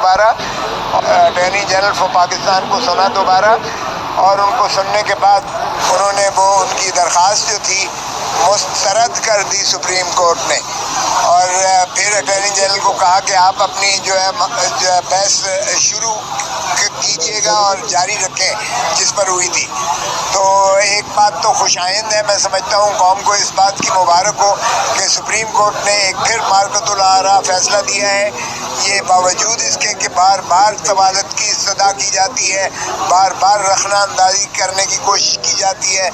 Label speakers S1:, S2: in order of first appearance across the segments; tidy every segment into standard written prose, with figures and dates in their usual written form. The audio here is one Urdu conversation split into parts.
S1: دوبارہ اٹارنی جنرل فار پاکستان کو سنا دوبارہ، اور ان کو سننے کے بعد انہوں نے وہ ان کی درخواست جو تھی مسترد کر دی سپریم کورٹ نے، اور پھر اٹارنی جنرل کو کہا کہ آپ اپنی جو ہے بحث شروع کیجیے گا اور جاری رکھیں جس پر ہوئی تھی۔ تو ایک بات تو خوش آئند ہے، میں سمجھتا ہوں قوم کو اس بات کی مبارک ہو کہ سپریم کورٹ نے ایک پھر مارکۃ الآراء فیصلہ دیا ہے۔ یہ باوجود اس کے کہ بار بار طوالت کی استدعا کی جاتی ہے، بار بار رخنہ اندازی کرنے کی کوشش کی جاتی ہے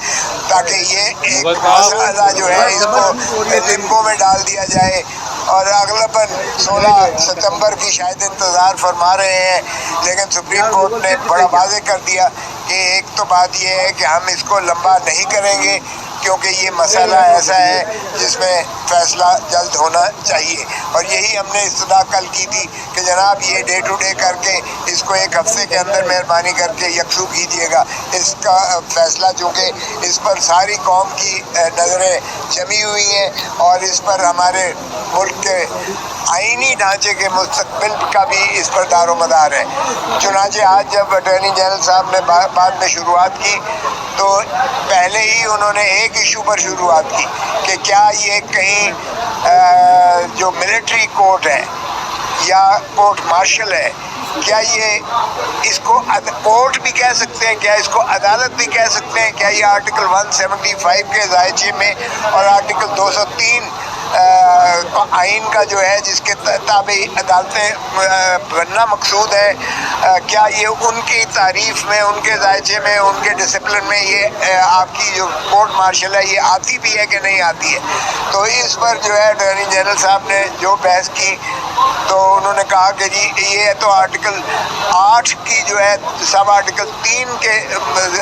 S1: تاکہ یہ ایک مسئلہ جو ہے اس کو لمبو میں ڈال دیا جائے، اور اغلباً 16 ستمبر کی شاید انتظار فرما رہے ہیں، لیکن سپریم کورٹ نے بڑا واضح کر دیا کہ ایک تو بات یہ ہے کہ ہم اس کو لمبا نہیں کریں گے کیونکہ یہ مسئلہ ایسا ہے جس میں فیصلہ جلد ہونا چاہیے، اور یہی ہم نے استدعا کل کی تھی کہ جناب یہ ڈے ٹو ڈے کر کے اس کو ایک ہفتے کے اندر مہربانی کر کے یکسو کیجیے گا۔ اس کا فیصلہ چونکہ اس پر ساری قوم کی نظریں جمی ہوئی ہیں اور اس پر ہمارے ملک کے آئینی ڈھانچے کے مستقبل کا بھی اس پر دار و مدار ہے۔ چنانچہ آج جب اٹارنی جنرل صاحب نے بعد میں شروعات کی تو پہلے ہی انہوں نے ایک ایشو پر شروعات کی کہ کیا یہ کہیں جو ملٹری کورٹ ہے یا کورٹ مارشل ہے، کیا یہ اس کو کورٹ بھی کہہ سکتے ہیں، کیا اس کو عدالت بھی کہہ سکتے ہیں، کیا یہ آرٹیکل 175 کے دائرے میں اور آرٹیکل 203 آئین کا جو ہے جس کے تابع عدالتیں بننا مقصود ہے، کیا یہ ان کی تعریف میں، ان کے ذائچے میں، ان کے ڈسپلن میں یہ آپ کی جو کورٹ مارشل ہے یہ آتی بھی ہے کہ نہیں آتی ہے۔ تو اس پر جو ہے اٹارنی جنرل صاحب نے جو بحث کی تو انہوں نے کہا کہ جی یہ تو آرٹیکل 8 کی جو ہے سب آرٹیکل 3 کے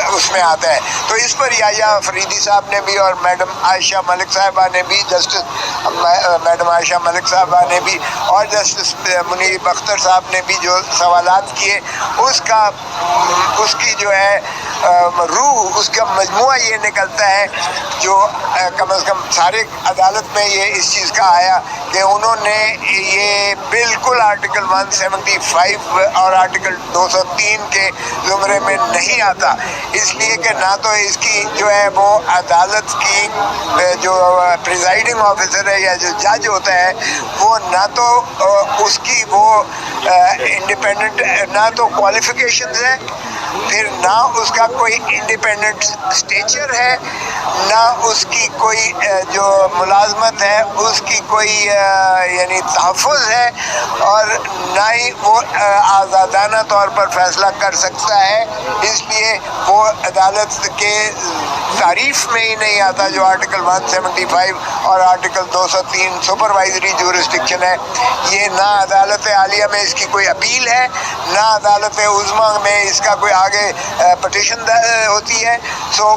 S1: اس میں آتا ہے، تو اس پر یحییٰ فریدی صاحب نے بھی اور میڈم عائشہ ملک صاحبہ نے بھی، میڈم عائشہ ملک صاحبہ نے بھی اور جسٹس منیب اختر صاحب نے بھی جو سوالات کیے اس کی جو ہے روح، اس کا مجموعہ یہ نکلتا ہے جو کم از کم سارے عدالت میں یہ اس چیز کا آیا کہ انہوں نے یہ بالکل آرٹیکل 175 اور آرٹیکل 203 کے زمرے میں نہیں آتا، اس لیے کہ نہ تو اس کی جو ہے وہ عدالت کی جو پریزائڈنگ آفیسر ہے یا جو جج ہوتا ہے وہ نہ تو اس کی وہ انڈیپینڈنٹ، نہ تو کوالیفیکیشنز ہیں، پھر نہ اس کا کوئی انڈیپینڈنٹ اسٹیچر ہے، نہ اس کی کوئی جو ملازمت ہے اس کی کوئی یعنی تحفظ ہے، اور نہ ہی وہ آزادانہ طور پر فیصلہ کر سکتا ہے، اس لیے وہ عدالت کے تعریف میں ہی نہیں آتا جو آرٹیکل 175 اور آرٹیکل 203 سپروائزری جورسڈکشن ہے۔ یہ نہ عدالت عالیہ میں اس کی کوئی اپیل ہے، نہ عدالت عظمیٰ میں اس کا کوئی آگے پٹیشن ہوتی ہے، سو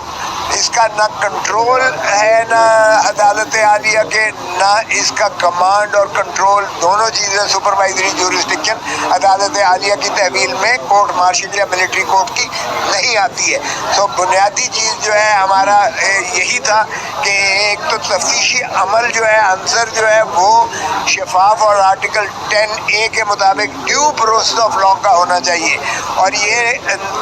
S1: اس کا نہ کنٹرول ہے نہ عدالت عالیہ کے، نہ اس کا کمانڈ اور کنٹرول، دونوں چیزیں سپروائزری جورسڈکشن عدالت عالیہ کی تحویل میں کورٹ مارشل یا ملٹری کورٹ کی نہیں آتی ہے۔ تو بنیادی چیز جو ہے ہمارا یہی تھا کہ ایک تو تفتیشی عمل جو ہے عنصر جو ہے وہ شفاف اور آرٹیکل 10A کے مطابق ڈیو پروسیس آف لا کا ہونا چاہیے، اور یہ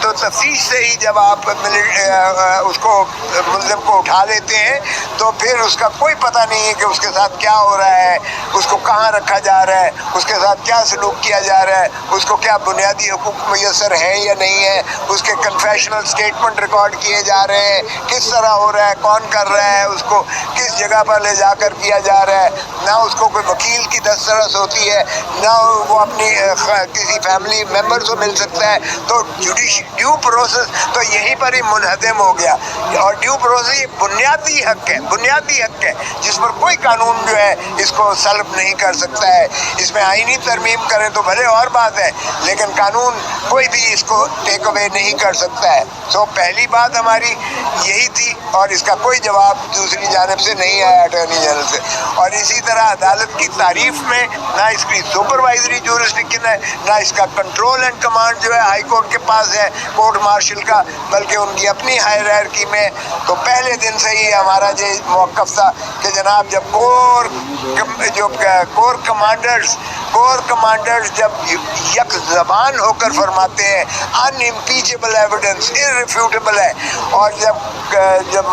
S1: تو تفتیش سے ہی جب آپ اس کو ملزم کو اٹھا لیتے ہیں تو پھر اس کا کوئی پتہ نہیں ہے کہ اس کے ساتھ کیا ہو رہا ہے، اس کو کہاں رکھا جا رہا ہے، اس کے ساتھ کیا سلوک کیا جا رہا ہے، اس کو کیا بنیادی حقوق میسر ہے یا نہیں ہے، اس کے کنفیشنل سٹیٹمنٹ ریکارڈ کیے جا رہے ہیں، کس طرح ہو رہا ہے، کون کر رہا ہے، اس کو کس جگہ پر لے جا کر کیا جا رہا ہے، نہ اس کو کوئی وکیل کی دسترس ہوتی ہے، نہ وہ اپنی کسی فیملی ممبر سے مل سکتا ہے، تو ڈیو پروسیس تو یہیں پر ہی منہدم ہو گیا، اور ڈیو پروسیس یہ بنیادی حق ہے، بنیادی حق ہے جس پر کوئی قانون جو ہے اس کو سلب نہیں کر سکتا ہے۔ اس میں آئینی ترمیم کریں تو بھلے اور بات ہے، لیکن قانون کوئی بھی اس کو ٹیک اوے نہیں کر سکتا ہے۔ سو پہلی بات ہماری یہی تھی، اور اس کا کوئی جواب دوسری جانب سے نہیں آیا اٹارنی جنرل سے، اور اسی طرح عدالت کی تعریف میں نہ اس کی سپروائزری جورسڈکشن ہے، نہ اس کا کنٹرول اینڈ کمانڈ جو ہے ہائی کورٹ کے پاس ہے کورٹ مارشل کا، بلکہ ان کی اپنی ہائرارکی میں۔ تو پہلے دن سے ہی ہمارا جو موقف تھا کہ جناب جب کور کمانڈرز جب یک زبان ہو کر فرماتے ہیں انامپیچبل ایویڈنس irrefutable ہے. اور جب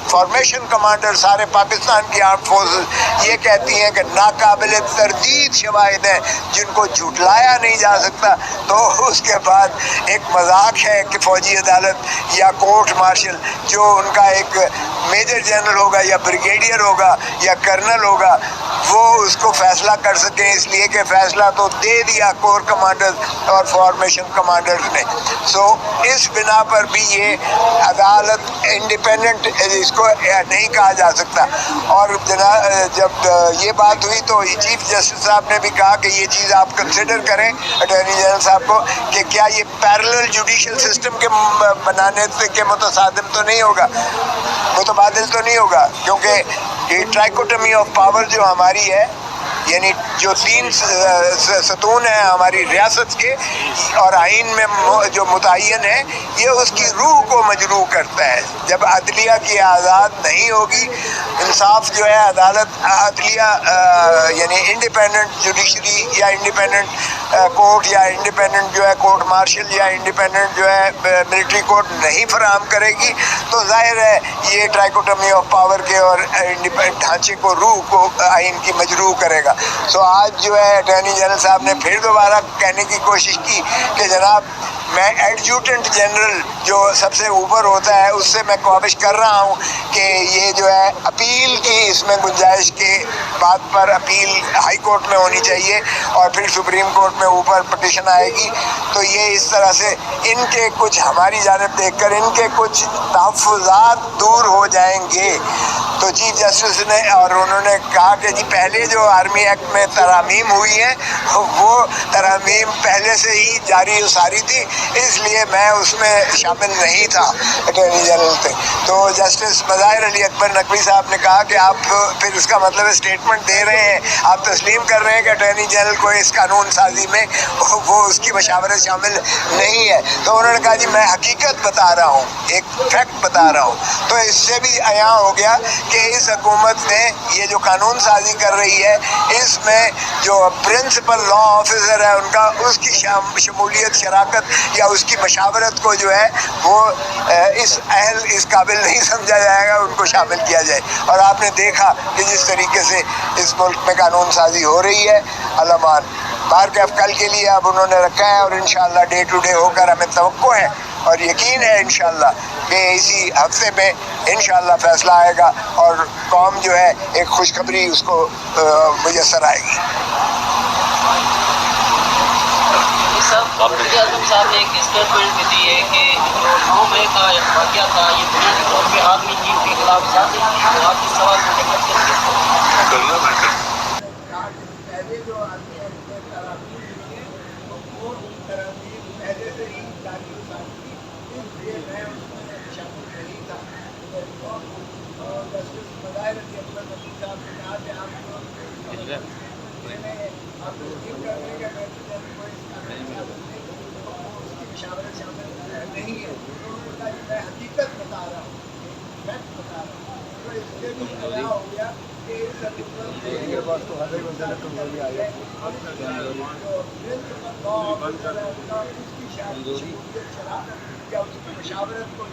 S1: فارمیشن کمانڈر سارے پاکستان کی آرم فورسز یہ کہتی ہیں کہ ناقابل تردید شواہد ہیں جن کو جھٹلایا نہیں جا سکتا، تو اس کے بعد ایک مذاق ہے کہ فوجی عدالت یا کورٹ مارشل جو ان کا ایک میجر جنرل ہوگا یا بریگیڈیئر ہوگا یا کرنل ہوگا وہ اس کو فیصلہ کر سکیں، اس لیے کہ فیصلہ تو دے دیا کور کمانڈرز اور فارمیشن کمانڈرز نے. سو اس بنا پر بھی یہ عدالت انڈیپینڈنٹ اس کو نہیں کہا جا سکتا. اور جب یہ بات ہوئی تو چیف جسٹس صاحب نے بھی کہا کہ یہ چیز آپ کنسیڈر کریں اٹارنی جنرل صاحب کو کہ کیا یہ پیرلل جوڈیشل سسٹم کے بنانے کے متصادم تو نہیں ہوگا، متبادل تو نہیں ہوگا، کیونکہ یہ ٹرائیکوٹمی آف پاور جو ہماری ہے، یعنی جو تین ستون ہیں ہماری ریاست کے اور آئین میں جو متعین ہے، یہ اس کی روح کو مجروح کرتا ہے. جب عدلیہ کی آزاد نہیں ہوگی، انصاف جو ہے عدلیہ یعنی انڈیپینڈنٹ جوڈیشری یا انڈیپینڈنٹ کورٹ یا انڈیپینڈنٹ جو ہے کورٹ مارشل یا انڈیپینڈنٹ جو ہے ملٹری کورٹ نہیں فراہم کرے گی، تو ظاہر ہے یہ ٹرائیکوٹمی آف پاور کے اور ڈھانچے کو، روح کو آئین کی مجروح کرے گا. سو آج جو ہے اٹارنی جنرل صاحب نے پھر دوبارہ کہنے کی کوشش کی کہ جناب میں ایڈجوٹنٹ جنرل جو سب سے اوپر ہوتا ہے اس سے میں کوشش کر رہا ہوں کہ یہ جو ہے اپیل کی اس میں گنجائش کے بات پر اپیل ہائی کورٹ میں ہونی چاہیے اور پھر سپریم کورٹ میں اوپر پٹیشن آئے گی. تو یہ اس طرح سے ان کے کچھ ہماری جانب دیکھ کر ان کے کچھ تحفظات دور ہو جائیں گے. تو چیف جسٹس نے اور انہوں نے کہا کہ جی پہلے جو آرمی ایکٹ میں ترامیم ہوئی ہیں وہ ترامیم پہلے سے ہی جاری و ساری تھی، اس لیے میں اس میں شامل نہیں تھا اٹارنی جنرل سے. تو جسٹس مظاہر علی اکبر نقوی صاحب نے کہا کہ آپ پھر اس کا مطلب اسٹیٹمنٹ دے رہے ہیں، آپ تسلیم کر رہے ہیں کہ اٹارنی جنرل کو اس قانون سازی میں وہ اس کی مشاورت شامل نہیں ہے. تو انہوں نے کہا جی میں حقیقت بتا رہا ہوں، ایک فیکٹ بتا رہا ہوں. تو اس سے بھی عیاں ہو گیا کہ اس حکومت نے یہ جو قانون سازی کر رہی ہے اس میں جو پرنسپل لا آفیسر ہے ان کا، اس کی شمولیت، شراکت یا اس کی مشاورت کو جو ہے وہ اس قابل نہیں سمجھا جائے گا ان کو شامل کیا جائے. اور آپ نے دیکھا کہ جس طریقے سے اس ملک میں قانون سازی ہو رہی ہے علمان بارکیف کل کے لیے اب انہوں نے رکھا ہے اور انشاءاللہ ڈے ٹو ڈے ہو کر ہمیں توقع ہے اور یقین ہے انشاءاللہ کہ اسی ہفتے میں انشاءاللہ فیصلہ آئے گا اور قوم جو ہے ایک خوشخبری اس کو میسر آئے گی.
S2: وزیر اعظم صاحب نے ایک اسٹیٹمنٹ بھی دی ہے کہ جو 9 مئی کا واقعہ تھا یہ بنیادی طور پہ آرمی چیف کے خلاف سازش تھی. تو آپ اس سوال کو لے کر
S1: پہلے جو آرمی ایکٹ میں ترامیم ہوئی ہیں وہ ترامیم پہلے سے ہی جاری و ساری تھی، اس لیے میں اس میں شامل نہیں تھا. اور جسٹس مظاہر علی اکبر نقوی صاحب نے کہا کہ آپ تسلیم کر رہے ہیں کہ میں اس قانون اس کی مشاورت شامل نہیں ہے. تو انہوں نے کہا کہ میں حقیقت بتا رہا ہوں، فیکٹ بتا رہا ہوں. تو اس سے بھی خیال ہو گیا کہ اس حکومت نے جو شمولیت، شراکت یا اس کی مشاورت کو